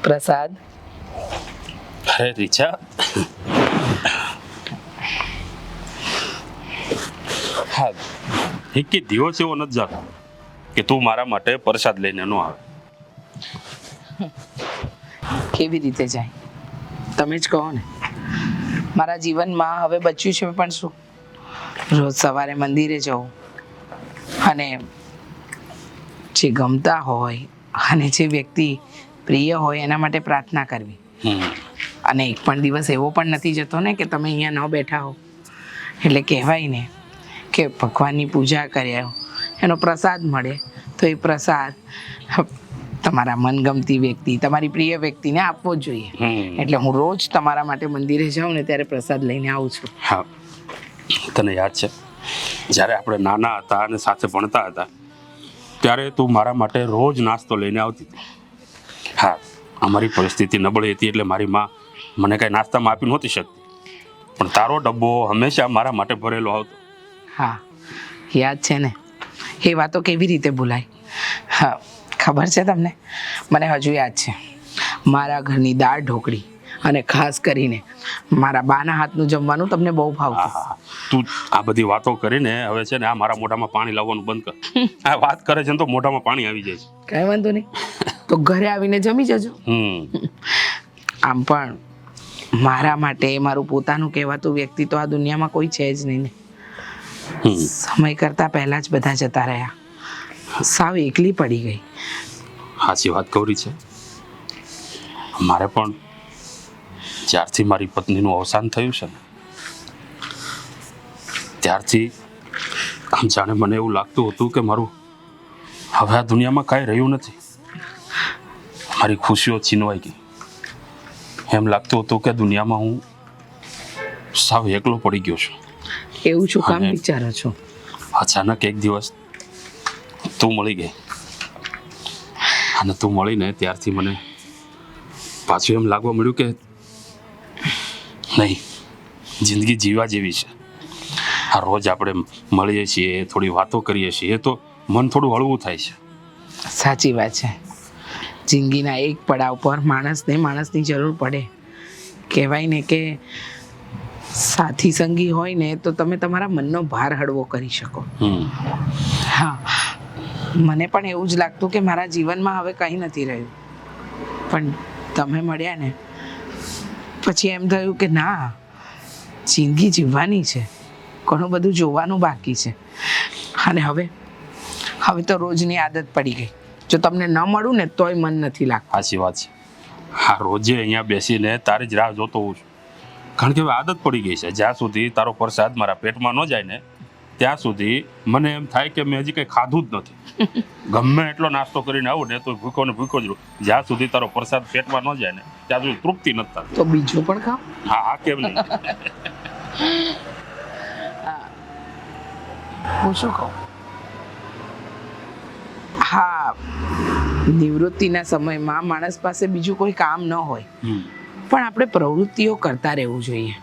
પ્રસાદ. અરે રીચા, હા, એક દિવસ એવો નથી જાતો કે તું મારા માટે પ્રસાદ લઈને ન આવે. કેવી રીતે જાય તમે જ કહો ને. મારા જીવનમાં હવે બચ્યું છે પણ શું, રોજ સવારે મંદિરે જવું અને જે ગમતા હોય અને જે વ્યક્તિ પ્રિય હોય એના માટે પ્રાર્થના કરવી. અને એક પણ દિવસ એવો પણ નથી જતો ને કે તમે અહીંયા ન બેઠા હો. એટલે કહેવાય ને કે ભગવાનની પૂજા કર્યા એનો પ્રસાદ મળે તો એ પ્રસાદ તમારા મનગમતી વ્યક્તિ, તમારી પ્રિય વ્યક્તિને આપવો જ જોઈએ. એટલે હું રોજ તમારા માટે મંદિરે જાઉં ને ત્યારે પ્રસાદ લઈને આવું છું. હા, તને યાદ છે જ્યારે આપણે નાના હતા અને સાથે ભણતા હતા ત્યારે તું મારા માટે રોજ નાસ્તો લઈને આવતી હતી. હા, અમારી પરિસ્થિતિ નબળી હતી એટલે મારી માં મને કાંઈ નાસ્તામાં આપી નહોતી શકતી, પણ તારો ડબ્બો હંમેશા મારા માટે ભરેલો આવતો. હા, યાદ છે ને. એ વાતો કેવી રીતે ભૂલાય. હા, ખબર છે તમને, મને હજુ યાદ છે મારા ઘરની દાળ ઢોકળી અને ખાસ કરીને મારા બાના હાથનું જમવાનું તમને બહુ ભાવતું. હા, તું આ બધી વાતો કરીને હવે છે ને આ મારા મોઢામાં પાણી લાવવાનું બંધ કર. આ વાત કરે છે ને તો મોઢામાં પાણી આવી જાય છે. કાંઈ વાંધો નહીં, તો ઘરે આવીને જમી જજો. આમ પણ મારા માટે મારું પોતાનું કહેવાતું વ્યક્તિ તો આ દુનિયામાં કોઈ છે જ નહીં ને. સમય કરતા પહેલા જ બધા જતા રહ્યા, સાવ એકલી પડી ગઈ. સાચી વાત કરી છે. મારે પણ જ્યારથી મારી પત્નીનું અવસાન થયું છે ને ત્યારથી આમ જાણે મને એવું લાગતું હતું કે મારું હવે આ દુનિયામાં કાંઈ રહ્યું નથી. મારી ખુશીઓ છીનવાઈ ગઈ. એમ લાગતું હતું કે દુનિયામાં હું સાવ એકલો પડી ગયો છું. એવું શું કામ વિચારો છો? અચાનક એક દિવસ તું મળી ગઈ અને તું મળીને ત્યારથી મને પાછું એમ લાગવા મળ્યું કે નહીં, જિંદગી જીવા જેવી છે. આ રોજ આપણે મળીએ છીએ, થોડી વાતો કરીએ છીએ તો મન થોડું હળવું થાય છે. સાચી વાત છે. જિંદગીના એક પડાવ પર માણસની જરૂર પડે. કહેવાય ને કે સાથી સંગી હોય ને તો તમે તમારા મનનો ભાર હળવો કરી શકો. હા, મને પણ એવું જ લાગતું કે મારા જીવનમાં હવે કંઈ નથી રહ્યું, પણ તમે મળ્યા ને પછી એમ થયું કે ના, જિંદગી જીવવાની છે, ઘણું બધું જોવાનું બાકી છે. અને હવે તો રોજની આદત પડી ગઈ. જો તમને ન મળું ને તોય મન નથી લાગતું. સાચી વાત છે. હા, રોજે અહીંયા બેસીને તારી જ રાહ જોતો હોઉં છું, કારણ કે હવે આદત પડી ગઈ છે. જ્યાં સુધી તારો પ્રસાદ મારા પેટમાં ન જાય ને ત્યાં સુધી મને એમ થાય કે મેં હજી કંઈ ખાધું જ નથી. ગમે એટલો નાસ્તો કરીને આવું ને તો ભૂખો ને ભૂખો જ રહું. જ્યાં સુધી તારો પ્રસાદ પેટમાં ન જાય ને ત્યાં સુધી તૃપ્તિ નથી થતી. તો બીજું પણ ખાઓ. હા, કેમ નહીં. હું શું કહું, હા, નિવૃત્તિના સમયમાં માણસ પાસે બીજું કોઈ કામ ન હોય પણ આપણે પ્રવૃત્તિઓ કરતા રહેવું જોઈએ,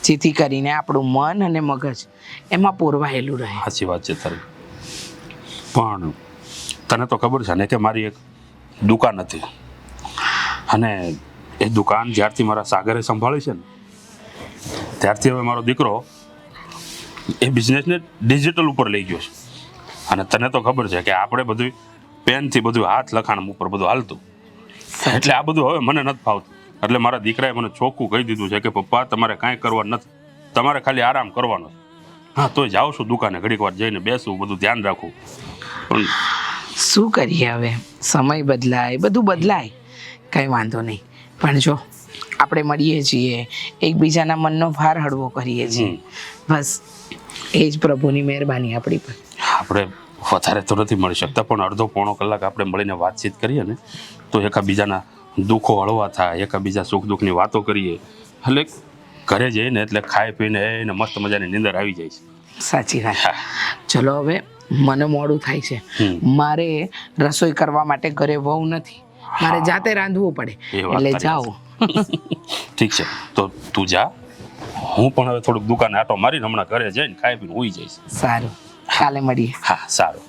જેથી કરીને આપણું મન અને મગજ એમાં પોરવાયેલું રહે. સાચી વાત છે તારી. પણ તને તો ખબર છે ને કે મારી એક દુકાન હતી અને એ દુકાન જ્યારથી મારા સાગરે સંભાળી છે ને ત્યારથી હવે મારો દીકરો એ બિઝનેસને ડિજિટલ ઉપર લઈ ગયો છે. અને તને તો ખબર છે કે આપણે બધું પેનથી બધું હાથ લખાણ ઉપર બધું હાલતું, એટલે આ બધું હવે મને નથી ફાવતું. એટલે મારા દીકરાએ મને ચોખ્ખું કહી દીધું છે કે પપ્પા તમારે કાંઈ કરવા નથી, તમારે ખાલી આરામ કરવાનો છે. હા, તોય જાઉં છું દુકાને, ઘડીક વાર જઈને બેસું, બધું ધ્યાન રાખવું. પણ શું કરીએ હવે, સમય બદલાય, બધું બદલાય, કંઈ વાંધો નહીં. પણ જો આપણે મળીએ છીએ, એકબીજાના મનનો ભાર હળવો કરીએ છીએ, બસ એ જ પ્રભુની મહેરબાની આપણી પર. આપણે વધારે તો નથી મળી શકતા પણ અડધો પોણો કલાક આપણે મળીને વાતચીત કરીએ ને તો એકાબીજાના દુઃખો હળવા થાય, એકાબીજા સુખ દુઃખની વાતો કરીએ, એટલે ઘરે જઈને એટલે ખાઈ પીને એને મસ્ત મજાની નીંદર આવી જાય છે. સાચી વાત. ચલો હવે મને મોડું થાય છે, મારે રસોઈ કરવા માટે ઘરે વહુ નથી, મારે જાતે રાંધવું પડે, એટલે જાઓ. ઠીક છે, તો તું જા, હું પણ હવે થોડુંક દુકાને આટો મારીને હમણાં ઘરે જઈને ખાઈ પીને ઉઈ જઈશ. સારું, કાલે મળીએ. હા, સારું.